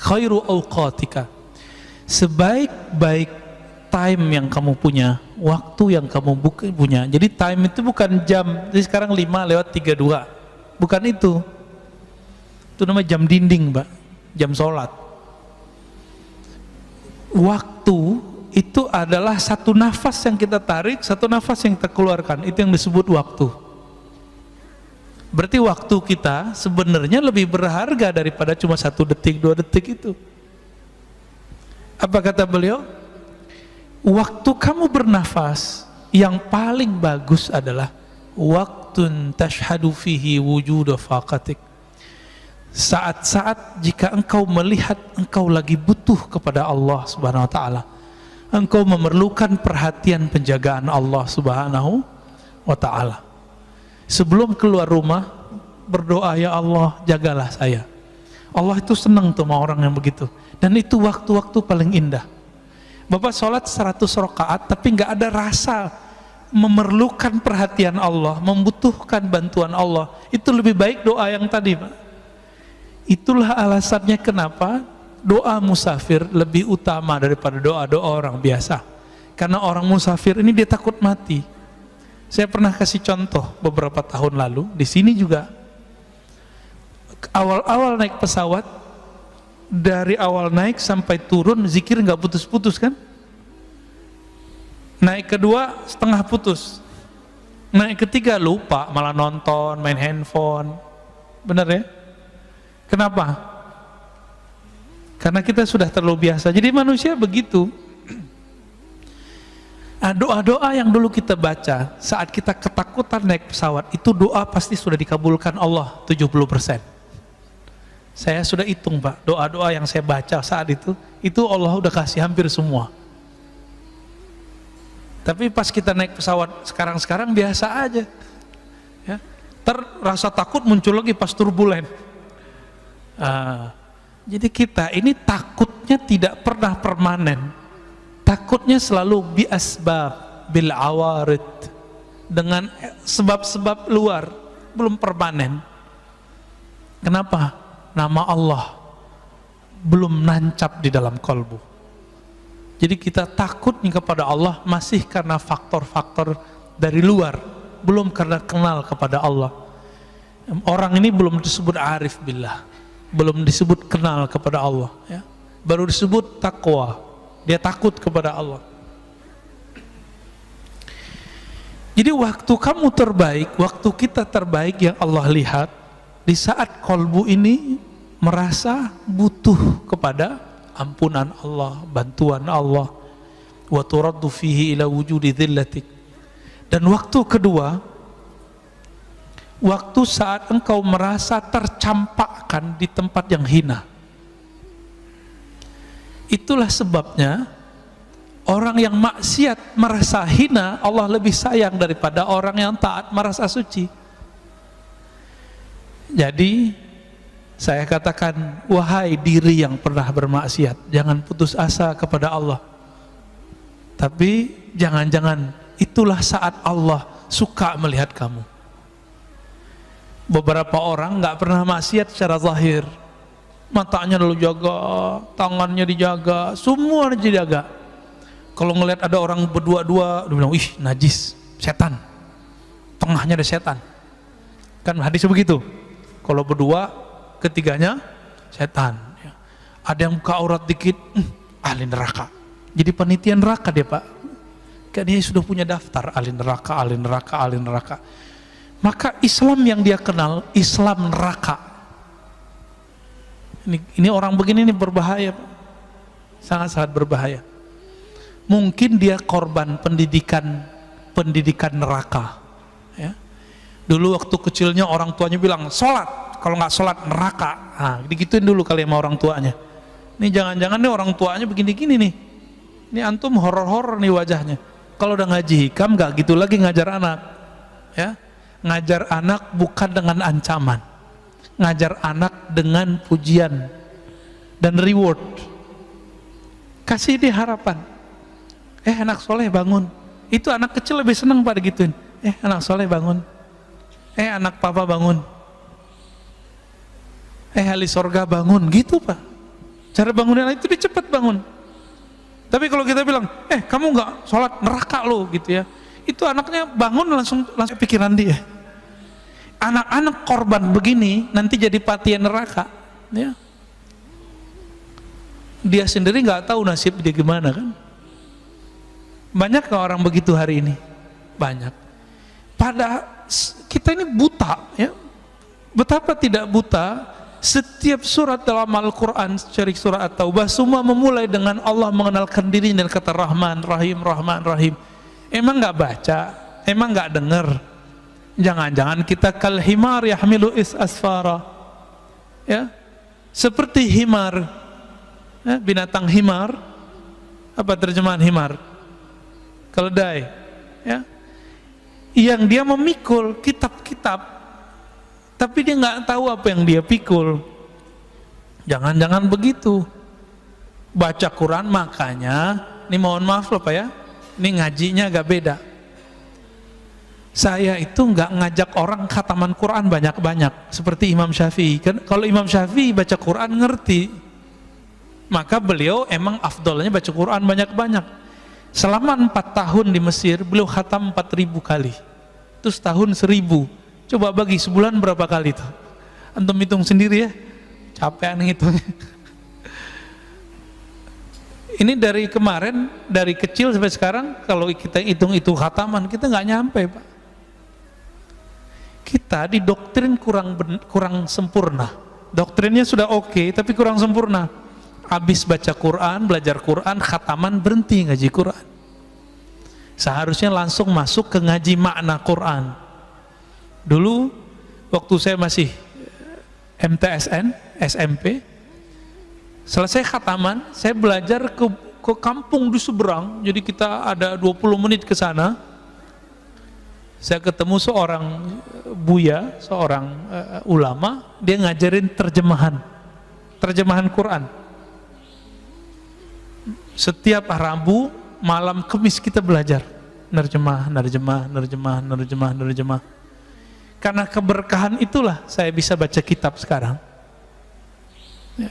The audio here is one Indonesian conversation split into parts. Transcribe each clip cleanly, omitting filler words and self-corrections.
khairu awqatika, sebaik-baik time yang kamu punya, waktu yang kamu punya. Jadi time itu bukan jam, jadi sekarang 5:32, bukan itu namanya jam dinding, Mbak, jam sholat. Waktu itu adalah satu nafas yang kita tarik, satu nafas yang kita keluarkan, itu yang disebut waktu. Berarti waktu kita sebenarnya lebih berharga daripada cuma 1 detik, 2 detik itu. Apa kata beliau? Waktu kamu bernafas, yang paling bagus adalah waktun tashhadu fihi wujuda faqatik, saat-saat jika engkau melihat engkau lagi butuh kepada Allah subhanahu wa ta'ala, engkau memerlukan perhatian penjagaan Allah subhanahu wa ta'ala. Sebelum keluar rumah, berdoa, ya Allah jagalah saya. Allah itu senang tuh sama orang yang begitu, dan itu waktu-waktu paling indah. Bapak sholat 100 rakaat tapi nggak ada rasa memerlukan perhatian Allah, membutuhkan bantuan Allah, itu lebih baik doa yang tadi, Pak. Itulah alasannya kenapa doa musafir lebih utama daripada doa-doa orang biasa. Karena orang musafir ini dia takut mati. Saya pernah kasih contoh beberapa tahun lalu di sini juga. Awal-awal naik pesawat, dari awal naik sampai turun zikir nggak putus-putus kan? Naik kedua setengah putus, naik ketiga lupa, malah nonton, main handphone. Benar ya? Kenapa? Karena kita sudah terlalu biasa. Jadi manusia begitu. Doa-doa yang dulu kita baca saat kita ketakutan naik pesawat, itu doa pasti sudah dikabulkan Allah 70%. Saya sudah hitung, Pak, doa-doa yang saya baca saat itu Allah udah kasih hampir semua. Tapi pas kita naik pesawat sekarang biasa aja ya. Rasa takut muncul lagi pas turbulen. Jadi kita ini takutnya tidak pernah permanen. Takutnya selalu bi asbab bil awarid, dengan sebab-sebab luar, belum permanen. Kenapa? Nama Allah belum nancap di dalam kalbu. Jadi kita takutnya kepada Allah masih karena faktor-faktor dari luar, belum karena kenal kepada Allah. Orang ini belum disebut arif billah, belum disebut kenal kepada Allah ya. Baru disebut takwa, dia takut kepada Allah. Jadi waktu kamu terbaik, waktu kita terbaik yang Allah lihat di saat kolbu ini merasa butuh kepada ampunan Allah, bantuan Allah, wa turaddu fihi ila wujudi dhillatik. Dan waktu kedua, waktu saat engkau merasa tercampakkan di tempat yang hina. Itulah sebabnya orang yang maksiat merasa hina, Allah lebih sayang daripada orang yang taat merasa suci. Jadi saya katakan, wahai diri yang pernah bermaksiat, jangan putus asa kepada Allah. Tapi jangan-jangan itulah saat Allah suka melihat kamu. Beberapa orang nggak pernah maksiat secara zahir, matanya lalu jaga, tangannya dijaga, semua dijaga. Kalau ngelihat ada orang berdua-dua, dia bilang, ih najis, setan, tengahnya ada setan. Kan hadis begitu. Kalau berdua, ketiganya setan. Ada yang buka aurat dikit, ahli neraka. Jadi panitia neraka dia, Pak. Kan dia sudah punya daftar ahli neraka, ahli neraka, ahli neraka. Maka Islam yang dia kenal, Islam neraka. Ini orang begini ini berbahaya, Pak. Sangat-sangat berbahaya. Mungkin dia korban pendidikan neraka. Ya. Dulu waktu kecilnya orang tuanya bilang sholat, kalau nggak sholat neraka. Nah, digituin dulu kali sama orang tuanya. Ini jangan-jangan nih orang tuanya begini-gini nih. Ini antum horor-horor nih wajahnya. Kalau udah ngaji hikam nggak gitu lagi ngajar anak. Ya, ngajar anak bukan dengan ancaman, ngajar anak dengan pujian dan reward. Kasih dia harapan. Anak soleh bangun. Itu anak kecil lebih senang pada gituin. Anak soleh bangun. Anak papa bangun. Ahli sorga bangun, gitu Pak. Cara bangunin anak itu dia cepat bangun. Tapi kalau kita bilang, kamu nggak sholat, neraka lo gitu ya, itu anaknya bangun langsung pikiran dia. Anak-anak korban begini nanti jadi patian neraka, ya. Dia sendiri nggak tahu nasib dia gimana kan. Banyak orang begitu hari ini, banyak. Pada kita ini buta, ya. Betapa tidak buta. Setiap surat dalam Al-Quran, cari surat At-Taubah, semua memulai dengan Allah mengenalkan diri dan kata Rahman, Rahim, Rahman, Rahim. Emang nggak baca? Emang nggak dengar? Jangan-jangan kita kal himar yahmilu asfara, ya, seperti himar, ya, binatang himar. Apa terjemahan himar? Keledai, ya, yang dia memikul kitab-kitab, tapi dia nggak tahu apa yang dia pikul. Jangan-jangan begitu. Baca Quran, makanya ini mohon maaf loh Pak ya, ini ngajinya agak beda. Saya itu nggak ngajak orang khataman Quran banyak-banyak seperti Imam Syafi'i. Kan kalau Imam Syafi'i baca Quran ngerti, maka beliau emang afdolnya baca Quran banyak-banyak. Selama 4 tahun di Mesir beliau khatam 4.000 kali, terus tahun 1.000. Coba bagi sebulan berapa kali tuh? Antum hitung sendiri ya, capek ngitungnya. Ini dari kemarin, dari kecil sampai sekarang, kalau kita hitung itu khataman, kita nggak nyampe Pak. Kita didoktrin kurang sempurna. Doktrinnya sudah oke, tapi kurang sempurna. Habis baca Quran, belajar Quran, khataman, berhenti ngaji Quran. Seharusnya langsung masuk ke ngaji makna Quran. Dulu waktu saya masih MTSN, SMP, selesai khataman, saya belajar ke kampung di seberang. Jadi kita ada 20 menit ke sana. Saya ketemu seorang buya, seorang ulama, dia ngajarin terjemahan Quran. Setiap Rabu malam Kamis kita belajar nerjemah. Karena keberkahan itulah saya bisa baca kitab sekarang. Ya.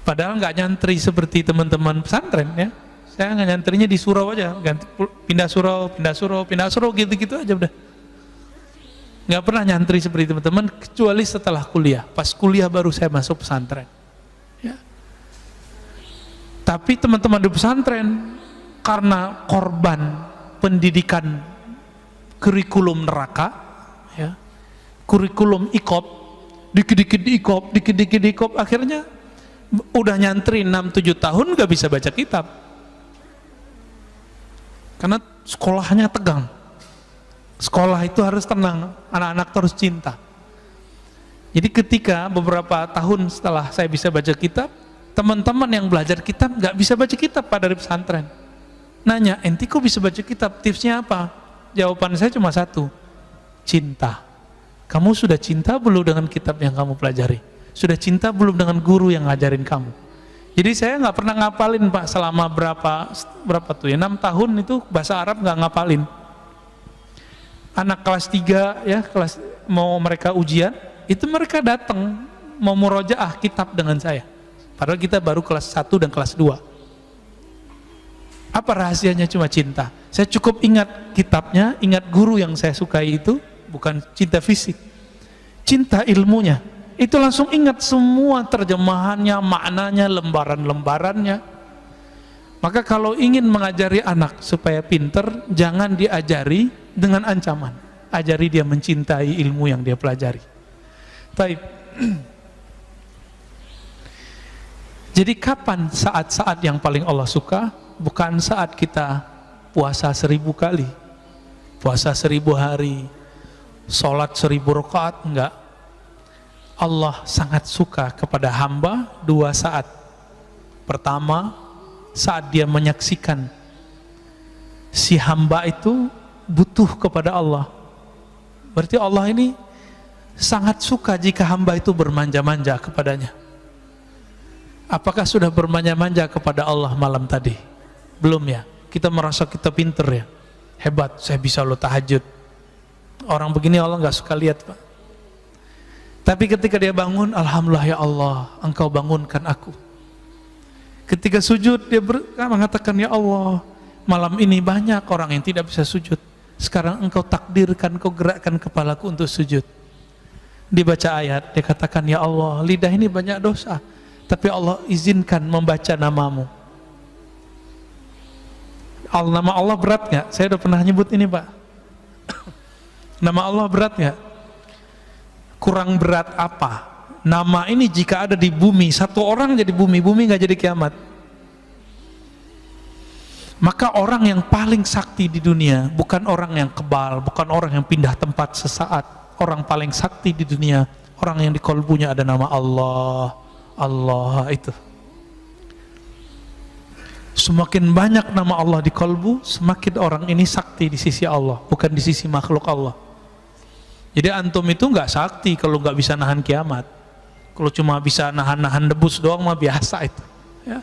Padahal nggak nyantri seperti teman-teman pesantren ya. Saya nggak nyantrinya di surau aja, pindah surau gitu-gitu aja udah. Nggak pernah nyantri seperti teman-teman kecuali setelah kuliah. Pas kuliah baru saya masuk pesantren. Ya. Tapi teman-teman di pesantren karena korban pendidikan kurikulum neraka, ya, kurikulum ikop, dikit-dikit diikop, akhirnya udah nyantri 6-7 tahun gak bisa baca kitab karena sekolahnya tegang. Sekolah itu harus tenang, anak-anak terus cinta. Jadi ketika beberapa tahun setelah saya bisa baca kitab, teman-teman yang belajar kitab gak bisa baca kitab pada dari pesantren. Nanya, enti kok bisa baca kitab, tipsnya apa? Jawaban saya cuma satu, cinta. Kamu sudah cinta belum dengan kitab yang kamu pelajari? Sudah cinta belum dengan guru yang ngajarin kamu? Jadi saya nggak pernah ngapalin Pak selama berapa tuh ya, 6 tahun itu bahasa Arab nggak ngapalin. Anak kelas 3 ya, kelas mau mereka ujian, itu mereka datang mau murojaah kitab dengan saya. Padahal kita baru kelas 1 dan kelas 2. Apa rahasianya? Cuma cinta. Saya cukup ingat kitabnya, ingat guru yang saya sukai itu, bukan cinta fisik, cinta ilmunya. Itu langsung ingat semua terjemahannya, maknanya, lembaran-lembarannya. Maka kalau ingin mengajari anak supaya pinter, jangan diajari dengan ancaman. Ajari dia mencintai ilmu yang dia pelajari. Baik. Jadi kapan saat-saat yang paling Allah suka? Bukan saat kita puasa 1000 kali, puasa 1000 hari, sholat 1000 rakaat, enggak. Allah sangat suka kepada hamba 2 saat. Pertama, saat dia menyaksikan si hamba itu butuh kepada Allah. Berarti Allah ini sangat suka jika hamba itu bermanja-manja kepadanya. Apakah sudah bermanja-manja kepada Allah malam tadi? Belum ya? Kita merasa kita pinter ya, hebat, saya bisa lo tahajud. Orang begini Allah nggak suka lihat Pak. Tapi ketika dia bangun, alhamdulillah ya Allah, engkau bangunkan aku. Ketika sujud dia mengatakan, ya Allah, malam ini banyak orang yang tidak bisa sujud. Sekarang engkau takdirkan, engkau gerakkan kepalaku untuk sujud. Dibaca ayat, dia katakan, ya Allah, lidah ini banyak dosa, tapi Allah izinkan membaca namamu. Nama Allah berat nggak? Saya udah pernah nyebut ini, Pak. Nama Allah berat nggak? Kurang berat apa? Nama ini jika ada di bumi, satu orang jadi bumi nggak jadi kiamat. Maka orang yang paling sakti di dunia bukan orang yang kebal, bukan orang yang pindah tempat sesaat. Orang paling sakti di dunia, orang yang di kolbunya ada nama Allah. Allah itu. Semakin banyak nama Allah di kolbu, semakin orang ini sakti di sisi Allah, bukan di sisi makhluk Allah. Jadi antum itu nggak sakti kalau nggak bisa nahan kiamat. Kalau cuma bisa nahan-nahan debus doang mah biasa itu. Ya.